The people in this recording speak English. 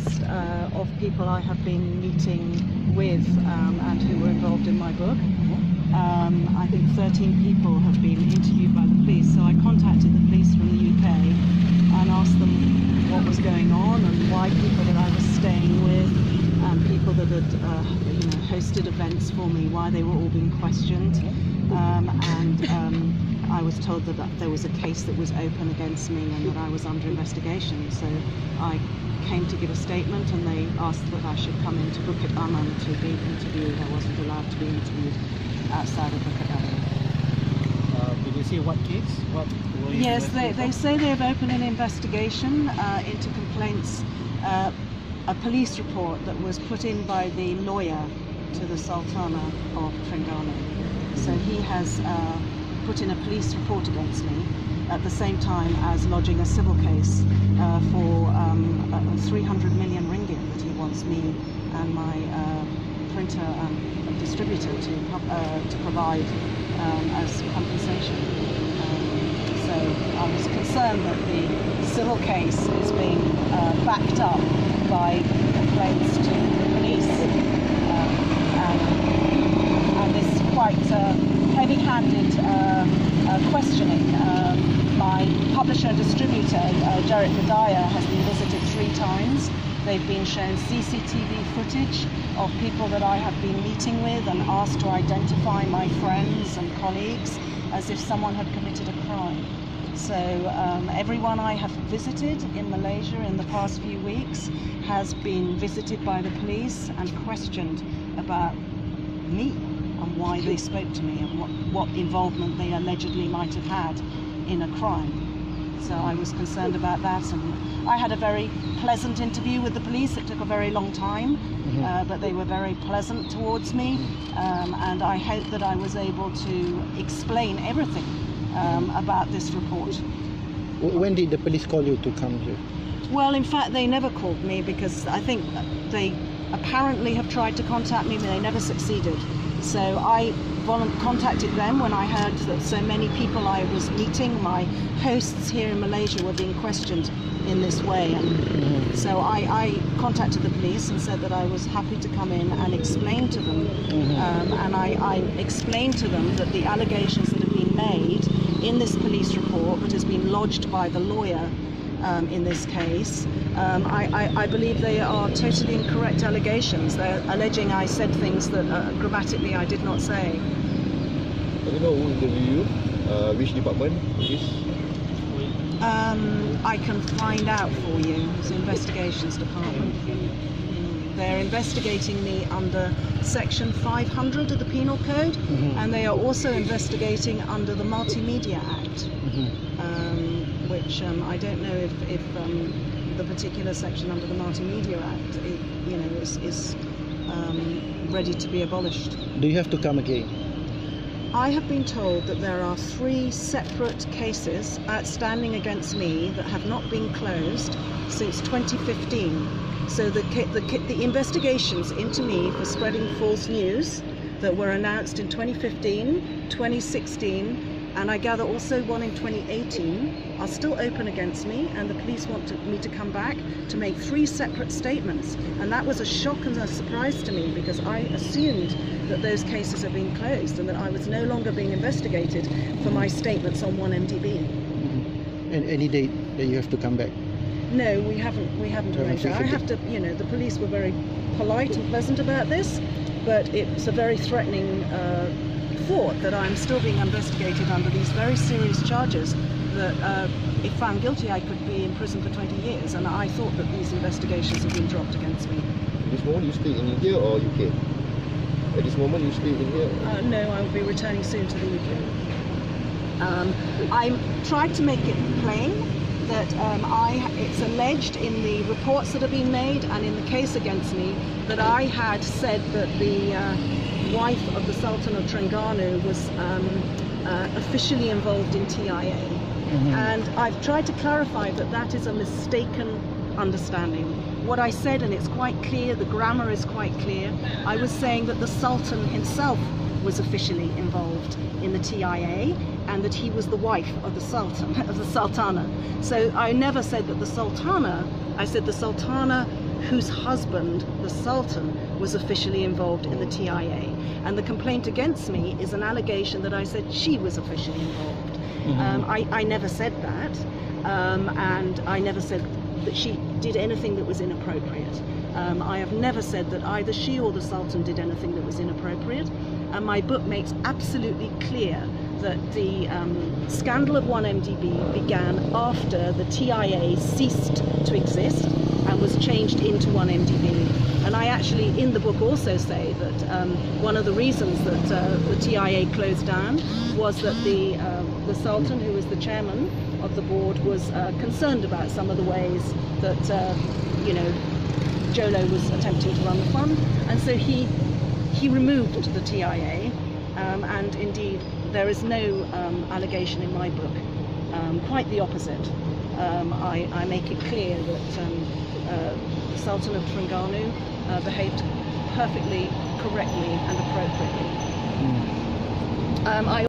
list of people I have been meeting with and who were involved in my book. I think 13 people have been interviewed by the police, so I contacted the police from the UK and asked them what was going on and why people that I was staying with and people that had hosted events for me, why they were all being questioned. I was told that there was a case that was open against me and that I was under investigation. So I came to give a statement and they asked that I should come into Bukit Aman to be interviewed. I wasn't allowed to be interviewed outside of Bukit Aman. Did you say what case? Yes, they say they have opened an investigation into complaints, a police report that was put in by the lawyer to the Sultana of Terengganu. So he has put in a police report against me at the same time as lodging a civil case for 300 million ringgit that he wants me and my printer and distributor to provide as compensation. So I was concerned that the civil case is being backed up by complaints to the police and this quite heavy-handed questioning. My publisher and distributor, Jared Gadaya, has been visited 3 times. They've been shown CCTV footage of people that I have been meeting with and asked to identify my friends and colleagues as if someone had committed a crime. So everyone I have visited in Malaysia in the past few weeks has been visited by the police and questioned about me and why they spoke to me and what involvement they allegedly might have had in a crime. So I was concerned about that, and I had a very pleasant interview with the police. It took a very long time, but they were very pleasant towards me, and I hope that I was able to explain everything about this report. When did the police call you to come here? Well, in fact, they never called me because I think they apparently have tried to contact me, but they never succeeded. So I contacted them when I heard that so many people I was meeting, my hosts here in Malaysia, were being questioned in this way. And so I contacted the police and said that I was happy to come in and explain to them. And I explained to them that the allegations that have been made in this police report that has been lodged by the lawyer in this case, I believe they are totally incorrect allegations. They're alleging I said things that grammatically I did not say. Do you know who interviewed you? Which department is? I can find out for you. It's the investigations department. They're investigating me under Section 500 of the Penal Code, and they are also investigating under the Multimedia Act, which I don't know if the particular section under the Multimedia Act, is ready to be abolished. Do you have to come again? I have been told that there are 3 separate cases outstanding against me that have not been closed since 2015. So the investigations into me for spreading false news that were announced in 2015, 2016, and I gather also one in 2018 are still open against me, and the police want me to come back to make 3 separate statements. And that was a shock and a surprise to me, because I assumed that those cases had been closed and that I was no longer being investigated for my statements on 1MDB. And any date that you have to come back? No, we haven't arranged that. I have to, the police were very polite and pleasant about this, but it's a very threatening thought that I'm still being investigated under these very serious charges that if found guilty I could be in prison for 20 years, and I thought that these investigations have been dropped against me. At this moment you stay in India or UK? At this moment you stay in India? No, I will be returning soon to the UK. I tried to make it plain that it's alleged in the reports that have been made and in the case against me that I had said that the wife of the Sultan of Terengganu was officially involved in TIA. And I've tried to clarify that that is a mistaken understanding. What I said, and it's quite clear, the grammar is quite clear, I was saying that the Sultan himself was officially involved in the TIA and that he was the wife of the Sultan, of the Sultana. So I never said that the Sultana I said the Sultana, whose husband, the Sultan, was officially involved in the TIA. And the complaint against me is an allegation that I said she was officially involved. I never said that, and I never said that she did anything that was inappropriate. I have never said that either she or the Sultan did anything that was inappropriate, and my book makes absolutely clear that the scandal of 1MDB began after the TIA ceased to exist and was changed into 1MDB. And I actually, in the book, also say that one of the reasons that the TIA closed down was that the Sultan, who was the chairman of the board, was concerned about some of the ways that, you know, Jolo was attempting to run the fund, and so he removed the TIA, and indeed there is no allegation in my book, quite the opposite. I make it clear that the Sultan of Terengganu behaved perfectly, correctly and appropriately. I